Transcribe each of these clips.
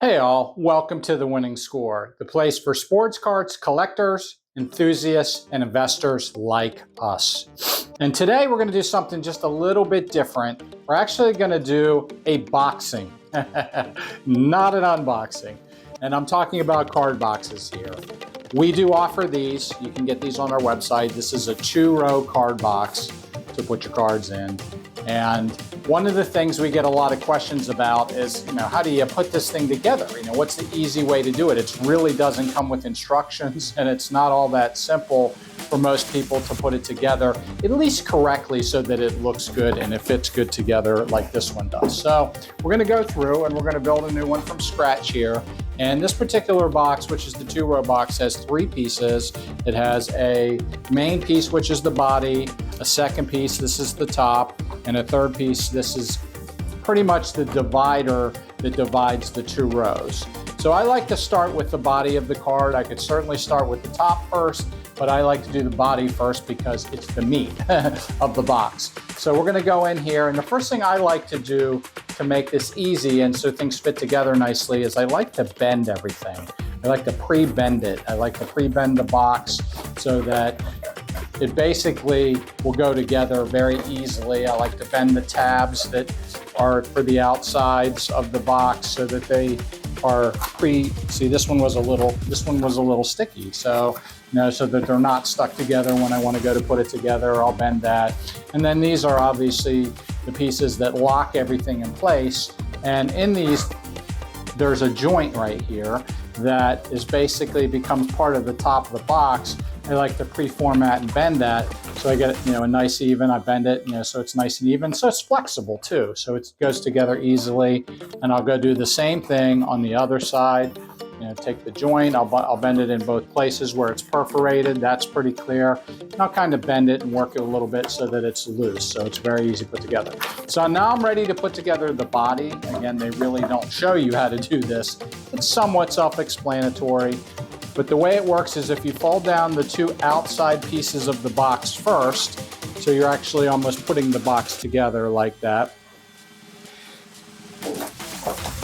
Hey all, welcome to The Winning Score, the place for sports cards collectors, enthusiasts, and investors like us. And today we're going to do something just a little bit different. We're actually going to do a boxing, not an unboxing. And I'm talking about card boxes here. We do offer these. You can get these on our website. This is a 2-row card box to put your cards in. And one of the things we get a lot of questions about is, how do you put this thing together? What's the easy way to do it? It really doesn't come with instructions, and it's not all that simple for most people to put it together, at least correctly, so that it looks good and it fits good together like this one does. So we're going to go through and we're going to build a new one from scratch here. And this particular box, which is the 2-row box, has 3 pieces. It has a main piece, which is the body, a second piece, this is the top, and a third piece, this is pretty much the divider that divides the 2 rows. So I like to start with the body of the card. I could certainly start with the top first, but I like to do the body first because it's the meat of the box. So we're gonna go in here, and the first thing I like to do to make this easy and so things fit together nicely is I like to bend everything. I like to pre-bend it. I like to pre-bend the box so that it basically will go together very easily. I like to bend the tabs that are for the outsides of the box so that they are see, this one was a little sticky. So, so that they're not stuck together when I want to go to put it together, I'll bend that. And then these are obviously the pieces that lock everything in place. And in these, there's a joint right here that is basically becomes part of the top of the box. I like to pre-format and bend that so I get a nice even. I bend it, so it's nice and even. So it's flexible too, so it goes together easily. And I'll go do the same thing on the other side. Take the joint, I'll bend it in both places where it's perforated. That's pretty clear. And I'll kind of bend it and work it a little bit so that it's loose, so it's very easy to put together. So now I'm ready to put together the body. Again, they really don't show you how to do this. It's somewhat self-explanatory. But the way it works is if you fold down the 2 outside pieces of the box first, so you're actually almost putting the box together like that.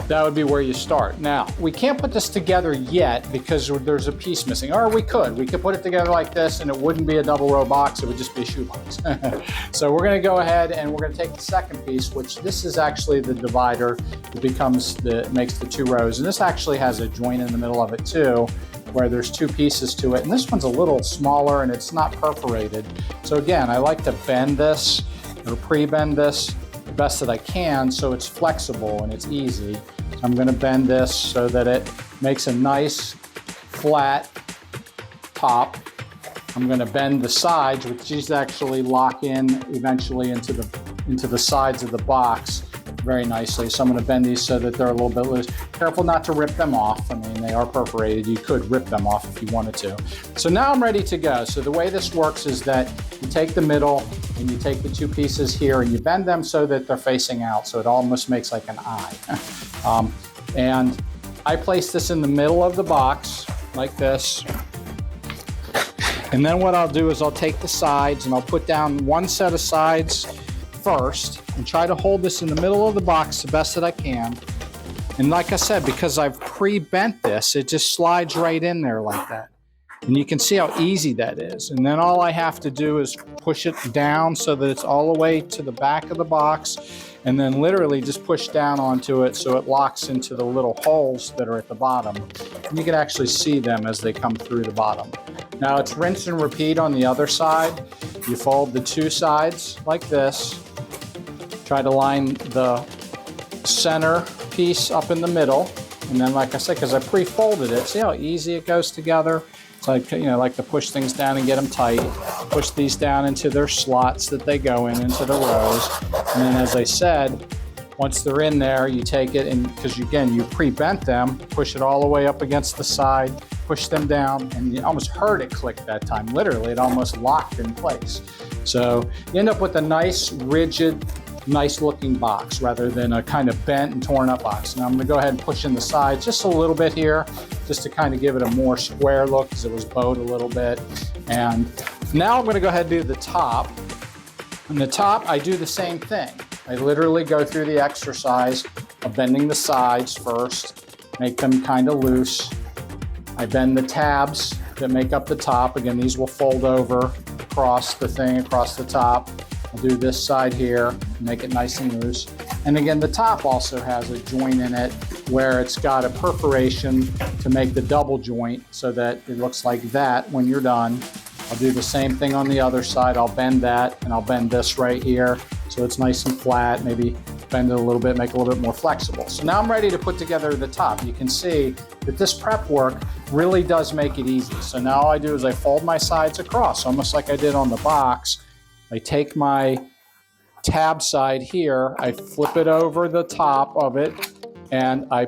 That would be where you start. Now, we can't put this together yet because there's a piece missing. Or we could put it together like this and it wouldn't be a double row box, it would just be a shoebox. So we're gonna go ahead and we're gonna take the second piece, which this is actually the divider that makes the 2 rows. And this actually has a joint in the middle of it too, where there's 2 pieces to it. And this one's a little smaller and it's not perforated. So again, I like to bend this or pre-bend this the best that I can so it's flexible and it's easy. So I'm going to bend this so that it makes a nice flat top. I'm going to bend the sides, which these actually lock in eventually into the sides of the box very nicely. So I'm going to bend these so that they're a little bit loose. Careful not to rip them off. I mean, they are perforated. You could rip them off if you wanted to. So now I'm ready to go. So the way this works is that you take the middle and you take the 2 pieces here and you bend them so that they're facing out. So it almost makes like an eye. And I place this in the middle of the box like this. And then what I'll do is I'll take the sides and I'll put down one set of sides first and try to hold this in the middle of the box the best that I can. And like I said, because I've pre-bent this, it just slides right in there like that. And you can see how easy that is. And then all I have to do is push it down so that it's all the way to the back of the box, and then literally just push down onto it so it locks into the little holes that are at the bottom. And you can actually see them as they come through the bottom. Now it's rinse and repeat on the other side. You fold the 2 sides like this. Try to line the center piece up in the middle. And then, like I said, because I pre-folded it, see how easy it goes together? It's like, like to push things down and get them tight. Push these down into their slots that they go into the rows. And then, as I said, once they're in there, you take it and, because again, you pre-bent them, push it all the way up against the side, push them down, and you almost heard it click that time. Literally, it almost locked in place. So you end up with a nice, rigid, nice looking box rather than a kind of bent and torn up box. Now I'm going to go ahead and push in the sides just a little bit here, just to kind of give it a more square look because it was bowed a little bit. And now I'm going to go ahead and do the top. And the top, I do the same thing. I literally go through the exercise of bending the sides first, make them kind of loose. I bend the tabs that make up the top. Again, these will fold over across the thing, across the top. I'll do this side here, make it nice and loose. And again, the top also has a joint in it where it's got a perforation to make the double joint so that it looks like that when you're done. I'll do the same thing on the other side. I'll bend that, and I'll bend this right here so it's nice and flat. Maybe bend it a little bit, make it a little bit more flexible. So now I'm ready to put together the top. You can see that this prep work really does make it easy. So now all I do is I fold my sides across, almost like I did on the box. I take my tab side here, I flip it over the top of it, and I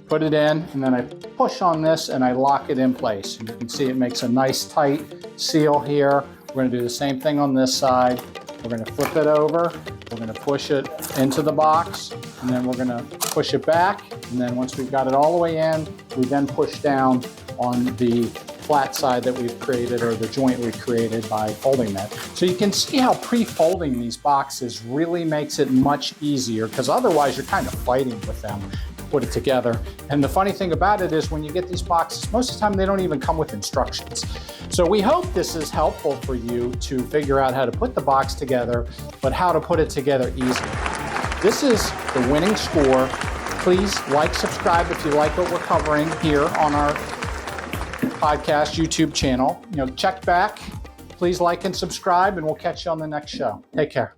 put it in, and then I push on this and I lock it in place. And you can see it makes a nice tight seal here. We're going to do the same thing on this side. We're going to flip it over, we're going to push it into the box, and then we're going to push it back. And then once we've got it all the way in, we then push down on the flat side that we've created, or the joint we've created by folding that. So you can see how pre-folding these boxes really makes it much easier, because otherwise you're kind of fighting with them to put it together. And the funny thing about it is when you get these boxes, most of the time they don't even come with instructions. So we hope this is helpful for you to figure out how to put the box together, but how to put it together easily. This is the winning score. Please like, subscribe if you like what we're covering here on our podcast YouTube channel. Check back. Please like and subscribe, and we'll catch you on the next show. Take care.